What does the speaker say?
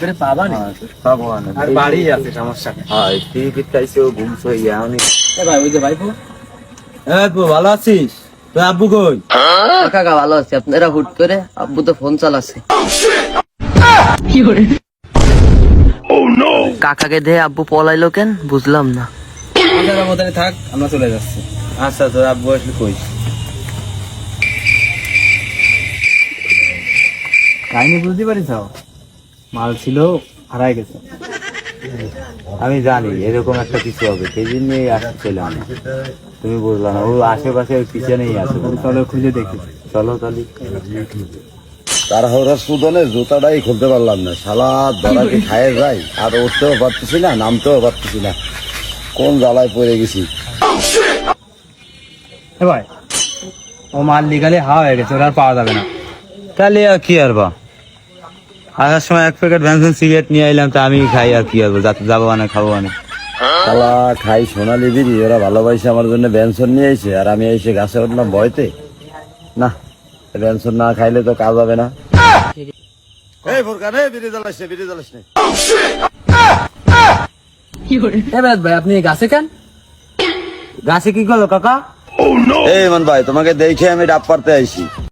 করে পাবা না পাবো না আর বাড়ি আছে সমস্যা নেই হ্যাঁ টিকিট চাইছে ঘুমছো ইয়ানি এ ভাই ওই যে ভাইপো ভালো আছিস তুই আব্বু কই কাকা ভালো আছে, আপনারা হুট করে আব্বু তো ফোন চালাচ্ছে। কাকাকে দেখে আব্বু পলাইলো কেন বুঝলাম না। আমাদের মতনই থাক, আমরা চলে যাচ্ছি। আচ্ছা তোর আব্বু আসলে কই কাহিনী বুঝতে পারিস, মাল ছিল হারাই গেছে। আমি জানি এরকম একটা কিছু হবে সেই জন্যই আসছিলাম তুমি বুঝলা না ও আশেপাশে পিছনেই আছে চলো খুঁজে দেখি। চলো তাহলে তার হওয়ার সুদনে জুতাটাই খুলতে পারলাম না, শালা ধরাকে খায় যায় আর উঠতেও পারতেছি না নামতেও পারতেছি না, কোন জ্বালায় পড়ে গেছি। এ ভাই ও মাল লিগালি হাওয়া হয়ে গেছে, ওরা আর পাওয়া যাবে না। তাহলে আর কি আর বা আসার সময় এক প্যাকেট ভ্যানসন সিগারেট নিয়ে আইলাম তা আমি খাই আর কি আর যাতে যাবো না খাবো না শালা খাই সোনালি বিড়ি, ওরা ভালোবাসে আমার জন্য ব্যঞ্জন নিয়ে আইছে আর আমি এসে গাছে উঠলাম ভয়তে। না ব্যঞ্জন না খাইলে তো কাজ হবে না। এই ফুরকান, এই বিড়ি জ্বালাস না, বিড়ি জ্বালাস না। ভাই আপনি গাছে কেন? গাছে কি করলো কাকা এই মান ভাই তোমাকে দেখে আমি ডাব পারতে আইছি।